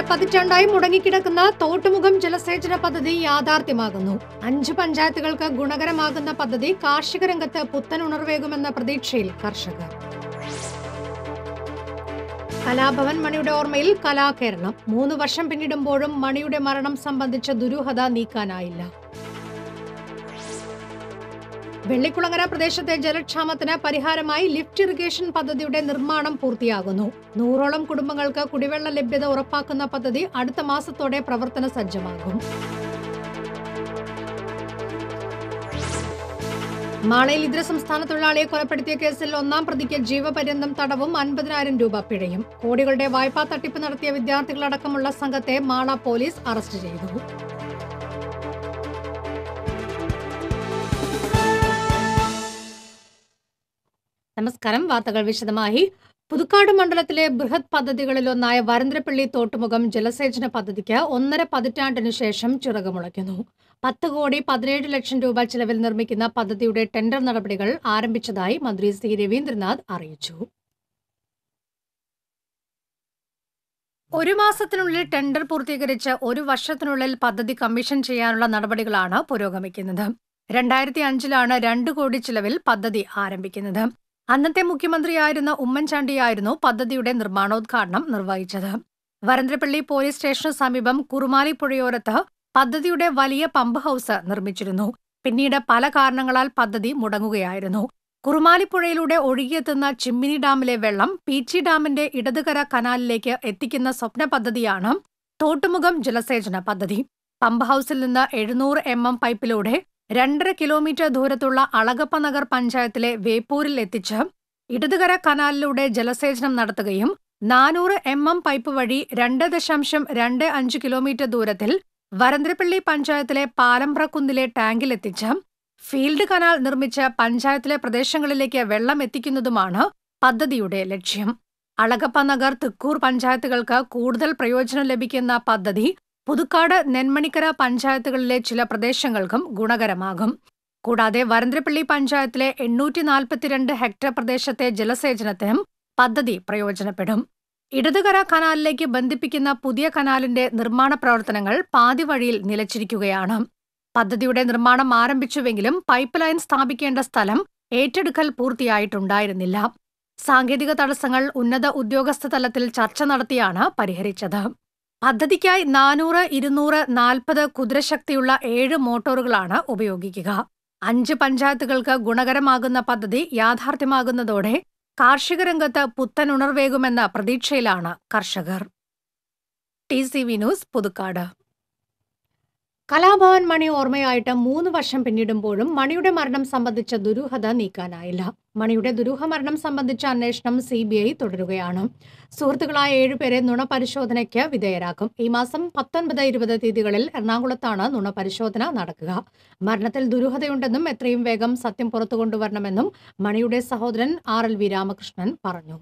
പതിറ്റാണ്ടായി മുടങ്ങിക്കിടക്കുന്ന തോട്ടുമുഖം ജലസേചന പദ്ധതി യാഥാർത്ഥ്യമാകുന്നു. 5 പഞ്ചായത്തുകൾക്ക് ഗുണകരമാകുന്ന പദ്ധതി കാർഷിക രംഗത്ത് പുത്തൻ ഉണർവേകുമെന്ന പ്രതീക്ഷയിൽ കർഷകർ. കലാഭവൻ മണിയുടെ ഓർമ്മയിൽ കലാകേരളം. 3 വർഷം പിന്നിടുമ്പോഴും മണിയുടെ മരണം സംബന്ധിച്ച ദുരൂഹത നീക്കാനായില്ല. വെള്ളിക്കുളങ്ങര പ്രദേശത്തെ ജലക്ഷാമത്തിന് പരിഹാരമായി ലിഫ്റ്റ് ഇറിഗേഷൻ പദ്ധതിയുടെ നിർമ്മാണം പൂർത്തിയാകുന്നു. 100ഓളം കുടുംബങ്ങൾക്ക് കുടിവെള്ള ലഭ്യത ഉറപ്പാക്കുന്ന പദ്ധതി അടുത്ത മാസത്തോടെ പ്രവർത്തന സജ്ജമാകും. മാളയിൽ ഇതര സംസ്ഥാന തൊഴിലാളിയെ കൊലപ്പെടുത്തിയ കേസിൽ 1-ാം പ്രതിക്ക് ജീവപര്യന്തം തടവും 50,000 രൂപ പിഴയും. കോടികളുടെ വായ്പാ തട്ടിപ്പ് നടത്തിയ വിദ്യാർത്ഥികളടക്കമുള്ള സംഘത്തെ മാള പോലീസ് അറസ്റ്റ് ചെയ്തു. നമസ്കാരം. വാർത്തകൾ വിശദമായി. പുതുക്കാട് മണ്ഡലത്തിലെ ബൃഹത് പദ്ധതികളിലൊന്നായ വരന്തരപ്പള്ളി തോട്ടുമുഖം ജലസേചന പദ്ധതിക്ക് 1.5 പതിറ്റാണ്ടിനു ശേഷം ചിറകുമുളയ്ക്കുന്നു. 10,17,00,000 രൂപ ചിലവിൽ നിർമ്മിക്കുന്ന പദ്ധതിയുടെ ടെൻഡർ നടപടികൾ ആരംഭിച്ചതായി മന്ത്രി സി രവീന്ദ്രനാഥ് അറിയിച്ചു. 1 മാസത്തിനുള്ളിൽ ടെൻഡർ പൂർത്തീകരിച്ച് 1 വർഷത്തിനുള്ളിൽ പദ്ധതി കമ്മീഷൻ ചെയ്യാനുള്ള നടപടികളാണ് പുരോഗമിക്കുന്നത്. 2005-ലാണ് 2 കോടി ചിലവിൽ പദ്ധതി ആരംഭിക്കുന്നത്. അന്നത്തെ മുഖ്യമന്ത്രിയായിരുന്ന ഉമ്മൻചാണ്ടിയായിരുന്നു പദ്ധതിയുടെ നിർമ്മാണോദ്ഘാടനം നിർവഹിച്ചത്. വരന്തരപ്പള്ളി പോലീസ് സ്റ്റേഷന് സമീപം കുറുമാലി പുഴയോരത്ത് പദ്ധതിയുടെ വലിയ പമ്പ് ഹൌസ് നിർമ്മിച്ചിരുന്നു. പിന്നീട് പല കാരണങ്ങളാൽ പദ്ധതി മുടങ്ങുകയായിരുന്നു. കുറുമാലിപ്പുഴയിലൂടെ ഒഴുകിയെത്തുന്ന ചിമ്മിനി ഡാമിലെ വെള്ളം പീച്ചി ഡാമിന്റെ ഇടതുകര കനാലിലേക്ക് എത്തിക്കുന്ന സ്വപ്ന പദ്ധതിയാണ് തോട്ടുമുഖം ജലസേചന പദ്ധതി. പമ്പ് ഹൌസിൽ നിന്ന് 700 mm പൈപ്പിലൂടെ 2.5 കിലോമീറ്റർ ദൂരത്തുള്ള അളഗപ്പ നഗർ പഞ്ചായത്തിലെ വേപ്പൂരിൽ എത്തിച്ച് ഇടതുകര കനാലിലൂടെ ജലസേചനം നടത്തുകയും 400 mm പൈപ്പ് വഴി 2.25 കിലോമീറ്റർ ദൂരത്തിൽ വരന്തരപ്പള്ളി പഞ്ചായത്തിലെ പാലമ്പ്രക്കുന്നിലെ ടാങ്കിലെത്തിച്ച് ഫീൽഡ് കനാൽ നിർമ്മിച്ച് പഞ്ചായത്തിലെ പ്രദേശങ്ങളിലേക്ക് വെള്ളം എത്തിക്കുന്നതുമാണ് പദ്ധതിയുടെ ലക്ഷ്യം. അളഗപ്പ നഗർ, തിക്കൂർ പഞ്ചായത്തുകൾക്ക് കൂടുതൽ പ്രയോജനം ലഭിക്കുന്ന പദ്ധതി പുതുക്കാട്, നെന്മണിക്കര പഞ്ചായത്തുകളിലെ ചില പ്രദേശങ്ങൾക്കും ഗുണകരമാകും. കൂടാതെ വരന്തരപ്പള്ളി പഞ്ചായത്തിലെ 842 ഹെക്ടർ പ്രദേശത്തെ ജലസേചനത്തിനും പദ്ധതി പ്രയോജനപ്പെടും. ഇടതുകര കനാലിലേക്ക് ബന്ധിപ്പിക്കുന്ന പുതിയ കനാലിന്റെ നിർമ്മാണ പ്രവർത്തനങ്ങൾ പാതി വഴിയിൽ നിലച്ചിരിക്കുകയാണ്. പദ്ധതിയുടെ നിർമ്മാണം ആരംഭിച്ചുവെങ്കിലും പൈപ്പ് ലൈൻ സ്ഥാപിക്കേണ്ട സ്ഥലം ഏറ്റെടുക്കൽ പൂർത്തിയായിട്ടുണ്ടായിരുന്നില്ല. സാങ്കേതിക തടസ്സങ്ങൾ ഉന്നത ഉദ്യോഗസ്ഥ തലത്തിൽ ചർച്ച നടത്തിയാണ് പരിഹരിച്ചത്. പദ്ധതിക്കായി 400, 200, 40 കുതിരശക്തിയുള്ള 7 മോട്ടോറുകളാണ് ഉപയോഗിക്കുക. 5 പഞ്ചായത്തുകൾക്ക് ഗുണകരമാകുന്ന പദ്ധതി യാഥാർത്ഥ്യമാകുന്നതോടെ കാർഷിക രംഗത്ത് പുത്തൻ ഉണർവേകുമെന്ന പ്രതീക്ഷയിലാണ് കർഷകർ. TCV news, Puthukkad. കലാഭവൻ മണി ഓർമ്മയായിട്ട് 3 വർഷം പിന്നിടുമ്പോഴും മണിയുടെ മരണം സംബന്ധിച്ച ദുരൂഹത നീക്കാനായില്ല. മണിയുടെ ദുരൂഹ മരണം സംബന്ധിച്ച അന്വേഷണം CBI തുടരുകയാണ്. സുഹൃത്തുക്കളായ 7 പേരെ നുണപരിശോധനയ്ക്ക് വിധേയരാക്കും. ഈ മാസം 19, 20 തീയതികളിൽ എറണാകുളത്താണ് നുണപരിശോധന നടക്കുക. മരണത്തിൽ ദുരൂഹതയുണ്ടെന്നും എത്രയും വേഗം സത്യം പുറത്തു കൊണ്ടുവരണമെന്നും മണിയുടെ സഹോദരൻ RLV രാമകൃഷ്ണൻ പറഞ്ഞു.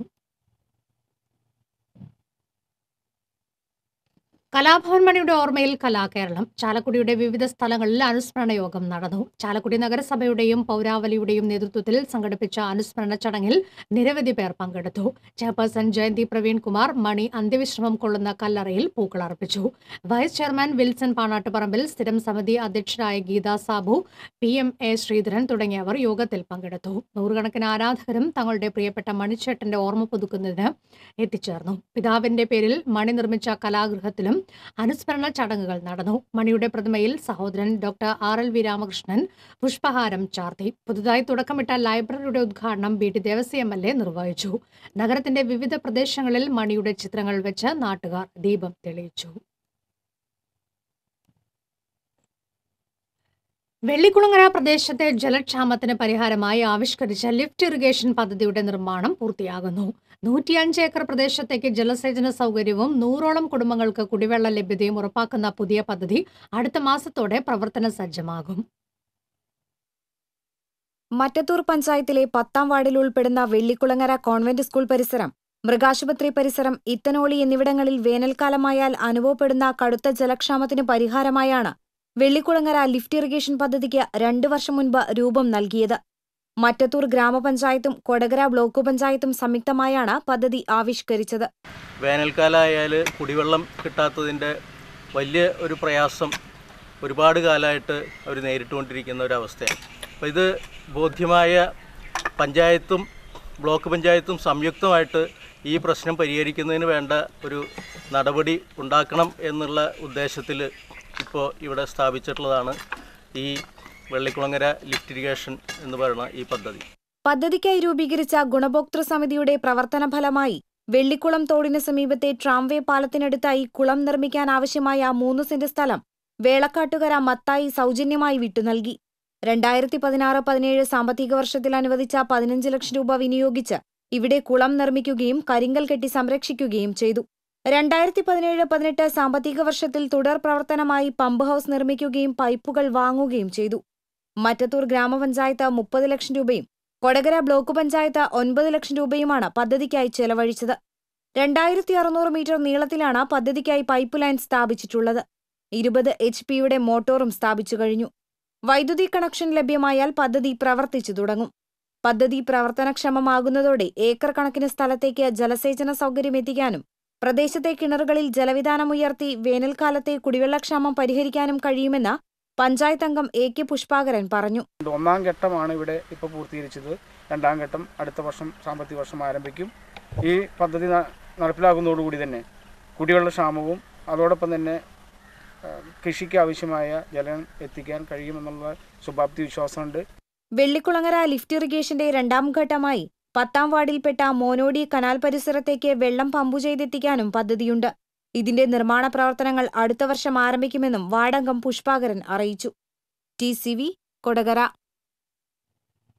കലാഭവൻ മണിയുടെ ഓർമ്മയിൽ കലാകേരളം. ചാലക്കുടിയുടെ വിവിധ സ്ഥലങ്ങളിൽ അനുസ്മരണ യോഗം നടന്നു. ചാലക്കുടി നഗരസഭയുടെയും പൗരാവലിയുടെയും നേതൃത്വത്തിൽ സംഘടിപ്പിച്ച അനുസ്മരണ ചടങ്ങിൽ നിരവധി പേർ പങ്കെടുത്തു. ചെയർപേഴ്സൺ ജയന്തി പ്രവീൺ കുമാർ മണി അന്ത്യവിശ്രമം കൊള്ളുന്ന കല്ലറയിൽ പൂക്കളർപ്പിച്ചു. വൈസ് ചെയർമാൻ വിൽസൺ പാണാട്ടുപറമ്പിൽ, സ്ഥിരം സമിതി അധ്യക്ഷരായ ഗീതാ സാബു, PMA ശ്രീധരൻ തുടങ്ങിയവർ യോഗത്തിൽ പങ്കെടുത്തു. 100കണക്കിന് ആരാധകരും തങ്ങളുടെ പ്രിയപ്പെട്ട മണിച്ചേട്ടന്റെ ഓർമ്മ പുതുക്കുന്നതിന് എത്തിച്ചേർന്നു. പിതാവിന്റെ പേരിൽ മണി നിർമ്മിച്ച കലാഗൃഹത്തിലും അനുസ്മരണ ചടങ്ങുകൾ നടന്നു. മണിയുടെ പ്രതിമയിൽ സഹോദരൻ ഡോക്ടർ RLV രാമകൃഷ്ണൻ പുഷ്പഹാരം ചാർത്തി. പുതുതായി തുടക്കമിട്ട ലൈബ്രറിയുടെ ഉദ്ഘാടനം BT ദേവസ്യ MLA നിർവഹിച്ചു. നഗരത്തിന്റെ വിവിധ പ്രദേശങ്ങളിൽ മണിയുടെ ചിത്രങ്ങൾ വെച്ച് നാട്ടുകാർ ദീപം തെളിയിച്ചു. വെള്ളിക്കുളങ്ങര പ്രദേശത്തെ ജലക്ഷാമത്തിന് പരിഹാരമായി ആവിഷ്കരിച്ച ലിഫ്റ്റ് ഇറിഗേഷൻ പദ്ധതിയുടെ നിർമ്മാണം പൂർത്തിയാകുന്നു. 105 ഏക്കർ പ്രദേശത്തേക്ക് ജലസേചന സൗകര്യവും 100ഓളം കുടുംബങ്ങൾക്ക് കുടിവെള്ള ലഭ്യതയും ഉറപ്പാക്കുന്ന പുതിയ പദ്ധതി അടുത്ത മാസത്തോടെ പ്രവർത്തന സജ്ജമാകും. മറ്റത്തൂർ പഞ്ചായത്തിലെ 10-ാം വാർഡിൽ ഉൾപ്പെടുന്ന വെള്ളിക്കുളങ്ങര കോൺവെന്റ് സ്കൂൾ പരിസരം, മൃഗാശുപത്രി പരിസരം, ഇത്തനോളി എന്നിവിടങ്ങളിൽ വേനൽക്കാലമായാൽ അനുഭവപ്പെടുന്ന കടുത്ത ജലക്ഷാമത്തിന് പരിഹാരമായാണ് വെള്ളിക്കുളങ്ങര ലിഫ്റ്റ് ഇറിഗേഷൻ പദ്ധതിക്ക് 2 വർഷം മുൻപ് രൂപം നൽകിയത്. മറ്റത്തൂർ ഗ്രാമപഞ്ചായത്തും കൊടകര ബ്ലോക്ക് പഞ്ചായത്തും സംയുക്തമായാണ് പദ്ധതി ആവിഷ്കരിച്ചത്. വേനൽക്കാലമായാൽ കുടിവെള്ളം കിട്ടാത്തതിൻ്റെ വലിയ ഒരു പ്രയാസം ഒരുപാട് കാലമായിട്ട് അവർ നേരിട്ടുകൊണ്ടിരിക്കുന്ന ഒരവസ്ഥയാണ്. അപ്പോൾ ഇത് ബോധ്യമായ പഞ്ചായത്തും ബ്ലോക്ക് പഞ്ചായത്തും സംയുക്തമായിട്ട് ഈ പ്രശ്നം പരിഹരിക്കുന്നതിന് വേണ്ട ഒരു നടപടി ഉണ്ടാക്കണം എന്നുള്ള ഉദ്ദേശത്തിൽ ഇപ്പോൾ ഇവിടെ സ്ഥാപിച്ചിട്ടുള്ളതാണ് ഈ വെള്ളിക്കുളങ്ങര ലിഫ്റ്റ് ഇറിഗേഷൻ എന്ന് പറയുന്ന ഈ പദ്ധതി. പദ്ധതിക്കായി രൂപീകരിച്ച ഗുണഭോക്തൃ സമിതിയുടെ പ്രവർത്തന ഫലമായി വെള്ളിക്കുളം തോടിന് സമീപത്തെ ട്രാംവേ പാലത്തിനടുത്തായി കുളം നിർമ്മിക്കാൻ ആവശ്യമായ 3 സെന്റ് സ്ഥലം വേളക്കാട്ടുകര മത്തായി സൗജന്യമായി വിട്ടുനൽകി. 2016-17 സാമ്പത്തിക വർഷത്തിൽ അനുവദിച്ച 15 ലക്ഷം രൂപ വിനിയോഗിച്ച് ഇവിടെ കുളം നിർമ്മിക്കുകയും കരിങ്കൽ കെട്ടി സംരക്ഷിക്കുകയും ചെയ്തു. 2017-18 സാമ്പത്തിക വർഷത്തിൽ തുടർ പ്രവർത്തനമായി പമ്പ് ഹൌസ് നിർമ്മിക്കുകയും പൈപ്പുകൾ വാങ്ങുകയും ചെയ്തു. മറ്റത്തൂർ ഗ്രാമപഞ്ചായത്ത് 30 ലക്ഷം രൂപയും കൊടകര ബ്ലോക്ക് പഞ്ചായത്ത് 9 ലക്ഷം രൂപയുമാണ് പദ്ധതിക്കായി ചെലവഴിച്ചത്. 2600 മീറ്റർ നീളത്തിലാണ് പദ്ധതിക്കായി പൈപ്പ് ലൈൻ സ്ഥാപിച്ചിട്ടുള്ളത്. 20 HP-യുടെ മോട്ടോറും സ്ഥാപിച്ചു കഴിഞ്ഞു. വൈദ്യുതി കണക്ഷൻ ലഭ്യമായാൽ പദ്ധതി പ്രവർത്തിച്ചു തുടങ്ങും. പദ്ധതി പ്രവർത്തനക്ഷമമാകുന്നതോടെ ഏക്കർ കണക്കിന് സ്ഥലത്തേക്ക് ജലസേചന സൗകര്യം എത്തിക്കാനും പ്രദേശത്തെ കിണറുകളിൽ ജലവിധാനമുയർത്തി വേനൽക്കാലത്തെ കുടിവെള്ളക്ഷാമം പരിഹരിക്കാനും കഴിയുമെന്ന് പഞ്ചായത്ത് അംഗം AK പുഷ്പാകരൻ പറഞ്ഞു. 1ാം ഘട്ടമാണ് ഇവിടെ ഇപ്പോൾ പൂർത്തീകരിച്ചത്. 2ാം ഘട്ടം അടുത്ത വർഷം സാമ്പത്തിക വർഷം ആരംഭിക്കും. ഈ പദ്ധതി നടപ്പിലാക്കുന്നതോടുകൂടി തന്നെ കുടിവെള്ളക്ഷാമവും അതോടൊപ്പം തന്നെ കൃഷിക്ക് ആവശ്യമായ ജലം എത്തിക്കാൻ കഴിയുമെന്നുള്ള ശുഭാപ്തി വിശ്വാസമുണ്ട്. വെള്ളിക്കുളങ്ങര ലിഫ്റ്റ് ഇറിഗേഷന്റെ 2ാം ഘട്ടമായി 10ാം വാർഡിൽപ്പെട്ട മോനോടി കനാൽ പരിസരത്തേക്ക് വെള്ളം പമ്പു ചെയ്തെത്തിക്കാനും പദ്ധതിയുണ്ട്. ഇതിന്റെ നിർമ്മാണ പ്രവർത്തനങ്ങൾ അടുത്ത വർഷം ആരംഭിക്കുമെന്നും വാർഡംഗം പുഷ്പാകരൻ അറിയിച്ചു. TCV കൊടകര.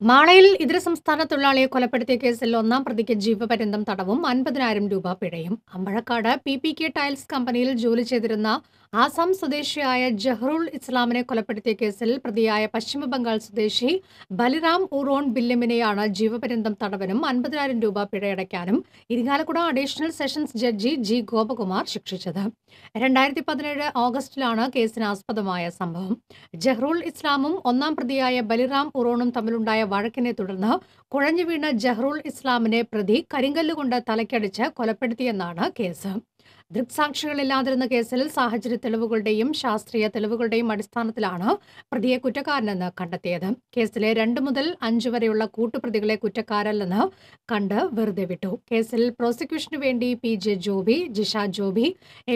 മാളയിൽ ഇതര സംസ്ഥാന തൊഴിലാളിയെ കൊലപ്പെടുത്തിയ കേസിൽ 1ാം പ്രതിക്ക് ജീവപര്യന്തം തടവും 50,000 രൂപ പിഴയും. അമ്പഴക്കാട് PPK ടൈൽസ് കമ്പനിയിൽ ജോലി ചെയ്തിരുന്ന ആസാം സ്വദേശിയായ ജഹ്റുൽ ഇസ്ലാമിനെ കൊലപ്പെടുത്തിയ കേസിൽ പ്രതിയായ പശ്ചിമബംഗാൾ സ്വദേശി ബലിറാം ഉറോൺ ബില്ലിമിനെയാണ് ജീവപര്യന്തം തടവിനും 50,000 രൂപ പിഴയടയ്ക്കാനും Irinjalakuda additional sessions judge G. Gopakumar ശിക്ഷിച്ചത്. 2017 ഓഗസ്റ്റിലാണ് കേസിന് ആസ്പദമായ സംഭവം. ജഹ്റുൽ ഇസ്ലാമും 1ാം പ്രതിയായ ബലിറാം ഉറോണും തമ്മിലുണ്ടായ വഴക്കിനെ തുടർന്ന് കുഴഞ്ഞു വീണ ജഹ്റുൽ ഇസ്ലാമിനെ പ്രതി കരിങ്കല്ലുകൊണ്ട് തലക്കടിച്ച് കൊലപ്പെടുത്തിയെന്നാണ് കേസ്. ദൃക്സാക്ഷികളില്ലാതിരുന്ന കേസിൽ സാഹചര്യ തെളിവുകളുടെയും ശാസ്ത്രീയ തെളിവുകളുടെയും അടിസ്ഥാനത്തിലാണ് പ്രതിയെ കുറ്റക്കാരനെന്ന് കണ്ടെത്തിയത്. കേസിലെ 2 മുതൽ 5 വരെയുള്ള കൂട്ടുപ്രതികളെ കുറ്റക്കാരല്ലെന്ന് കണ്ട് വെറുതെ വിട്ടു. കേസിൽ പ്രോസിക്യൂഷനു വേണ്ടി PJ ജോബി, ജിഷ ജോബി,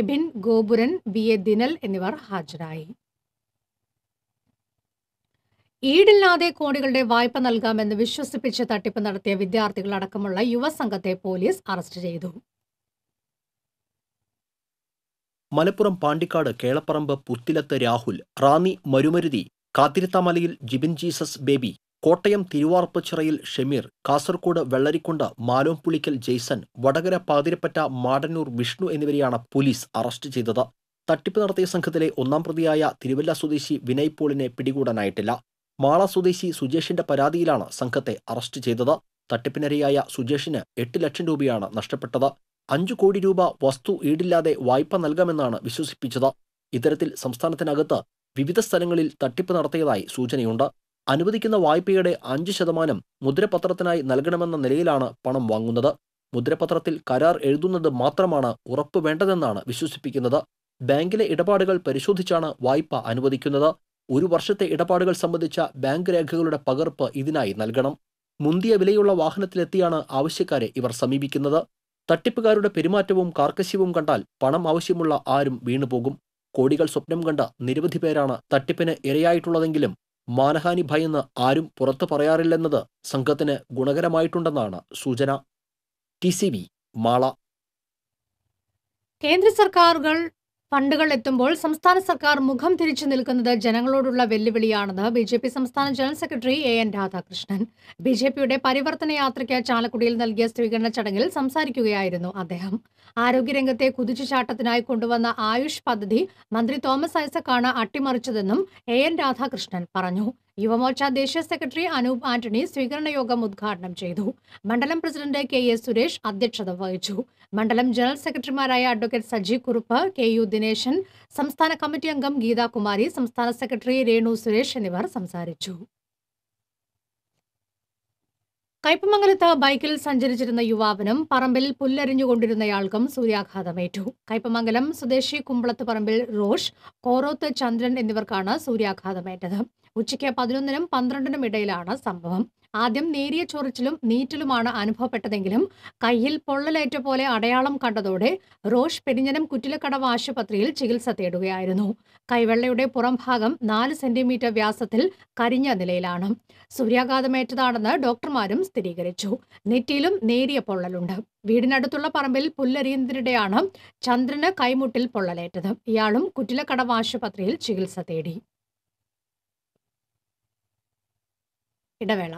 എബിൻ ഗോപുരൻ, BA ദിനൽ എന്നിവർ ഹാജരായി. ഈടില്ലാതെ കോടികളുടെ വായ്പ നൽകാമെന്ന് വിശ്വസിപ്പിച്ച് തട്ടിപ്പ് നടത്തിയ വിദ്യാർത്ഥികളടക്കമുള്ള യുവസംഘത്തെ പോലീസ് അറസ്റ്റ് ചെയ്തു. മലപ്പുറം പാണ്ടിക്കാട് കേളപ്പറമ്പ് പുത്തിലത്ത് രാഹുൽ, റാന്നി മരുമരുതി, കാത്തിരുത്താമലയിൽ ജിബിൻ ജീസസ് ബേബി, കോട്ടയം തിരുവാർപ്പച്ചിറയിൽ ഷമീർ, കാസർകോട് വെള്ളരിക്കുണ്ട് മാലോംപുളിക്കൽ ജെയ്സൺ, വടകര പാതിരപ്പറ്റ മാടന്നൂർ വിഷ്ണു എന്നിവരെയാണ് പോലീസ് അറസ്റ്റ് ചെയ്തത്. തട്ടിപ്പ് നടത്തിയ സംഘത്തിലെ 1ാം പ്രതിയായ തിരുവല്ല സ്വദേശി വിനയ് പോളിനെ പിടികൂടാനായിട്ടില്ല. മാള സ്വദേശി സുജേഷിന്റെ പരാതിയിലാണ് സംഘത്തെ അറസ്റ്റ് ചെയ്തത്. തട്ടിപ്പിനിരയായ സുജേഷിന് 8 ലക്ഷം രൂപയാണ് നഷ്ടപ്പെട്ടത്. 5 കോടി രൂപ വസ്തു ഈടില്ലാതെ വായ്പ നൽകാമെന്നാണ് വിശ്വസിപ്പിച്ചത്. ഇത്തരത്തിൽ സംസ്ഥാനത്തിനകത്ത് വിവിധ സ്ഥലങ്ങളിൽ തട്ടിപ്പ് നടത്തിയതായി സൂചനയുണ്ട്. അനുവദിക്കുന്ന വായ്പയുടെ 5% മുദ്രപത്രത്തിനായി നൽകണമെന്ന നിലയിലാണ് പണം വാങ്ങുന്നത്. മുദ്രപത്രത്തിൽ കരാർ എഴുതുന്നത് മാത്രമാണ് ഉറപ്പ് വേണ്ടതെന്നാണ് വിശ്വസിപ്പിക്കുന്നത്. ബാങ്കിലെ ഇടപാടുകൾ പരിശോധിച്ചാണ് വായ്പ അനുവദിക്കുന്നത്. 1 വർഷത്തെ ഇടപാടുകൾ സംബന്ധിച്ച ബാങ്ക് രേഖകളുടെ പകർപ്പ് ഇതിനായി നൽകണം. മുന്തിയ വിലയുള്ള വാഹനത്തിലെത്തിയാണ് ആവശ്യക്കാരെ ഇവർ സമീപിക്കുന്നത്. തട്ടിപ്പുകാരുടെ പെരുമാറ്റവും കാർക്കശ്യവും കണ്ടാൽ പണം ആവശ്യമുള്ള ആരും വീണുപോകും. കോടികൾ സ്വപ്നം കണ്ട നിരവധി പേരാണ് തട്ടിപ്പിന് ഇരയായിട്ടുള്ളതെങ്കിലും മാനഹാനി ഭയന്ന് ആരും പുറത്തു പറയാറില്ലെന്നത് സംഘത്തിന് ഗുണകരമായിട്ടുണ്ടെന്നാണ് സൂചന. TCV മാള. കേന്ദ്ര സർക്കാരുകൾ ഫണ്ടുകൾ എത്തുമ്പോൾ സംസ്ഥാന സർക്കാർ മുഖം തിരിച്ചു നിൽക്കുന്നത് ജനങ്ങളോടുള്ള വെല്ലുവിളിയാണെന്ന് BJP സംസ്ഥാന ജനറൽ സെക്രട്ടറി AN രാധാകൃഷ്ണൻ. BJPയുടെ പരിവർത്തന യാത്രയ്ക്ക് ചാലക്കുടിയിൽ നൽകിയ സ്വീകരണ ചടങ്ങിൽ സംസാരിക്കുകയായിരുന്നു അദ്ദേഹം. ആരോഗ്യരംഗത്തെ കുതിച്ചുചാട്ടത്തിനായി കൊണ്ടുവന്ന ആയുഷ് പദ്ധതി മന്ത്രി തോമസ് ഐസക്കാണ് അട്ടിമറിച്ചതെന്നും AN രാധാകൃഷ്ണൻ പറഞ്ഞു. യുവമോർച്ച ദേശീയ സെക്രട്ടറി അനൂപ് ആന്റണി സ്വീകരണ യോഗം ഉദ്ഘാടനം ചെയ്തു. മണ്ഡലം പ്രസിഡന്റ് KA സുരേഷ് അധ്യക്ഷത വഹിച്ചു. മണ്ഡലം ജനറൽ സെക്രട്ടറിമാരായ അഡ്വക്കേറ്റ് സജി കുറുപ്പ്, KU ദിനേശൻ, സംസ്ഥാന കമ്മിറ്റി അംഗം ഗീതാകുമാരി, സംസ്ഥാന സെക്രട്ടറി രേണു സുരേഷ് എന്നിവർ സംസാരിച്ചു. കയ്പമംഗലത്ത് ബൈക്കിൽ സഞ്ചരിച്ചിരുന്ന യുവാവിനും പറമ്പിൽ പുല്ലരിഞ്ഞുകൊണ്ടിരുന്നയാൾക്കും സൂര്യാഘാതമേറ്റു. കയ്പമംഗലം സ്വദേശി കുമ്പളത്ത് പറമ്പിൽ റോഷ്, കോറോത്ത് ചന്ദ്രൻ എന്നിവർക്കാണ് സൂര്യാഘാതമേറ്റത്. ഉച്ചയ്ക്ക് 11-നും 12-നും ഇടയിലാണ് സംഭവം. ആദ്യം നേരിയ ചൊറിച്ചിലും നീറ്റലുമാണ് അനുഭവപ്പെട്ടതെങ്കിലും കയ്യിൽ പൊള്ളലേറ്റ പോലെ അടയാളം കണ്ടതോടെ റോഷ് പെരിഞ്ഞനം കുറ്റിലക്കടവ് ആശുപത്രിയിൽ ചികിത്സ തേടുകയായിരുന്നു. കൈവെള്ളയുടെ പുറംഭാഗം 4 സെന്റിമീറ്റർ വ്യാസത്തിൽ കരിഞ്ഞ നിലയിലാണ്. സൂര്യാഘാതമേറ്റതാണെന്ന് ഡോക്ടർമാരും സ്ഥിരീകരിച്ചു. നെറ്റിയിലും നേരിയ പൊള്ളലുണ്ട്. വീടിനടുത്തുള്ള പറമ്പിൽ പുല്ലരിയുന്നതിനിടെയാണ് ചന്ദ്രന് കൈമുട്ടിൽ പൊള്ളലേറ്റത്. ഇയാളും കുറ്റിലക്കടവ് ആശുപത്രിയിൽ ചികിത്സ തേടി. ഇടവേള.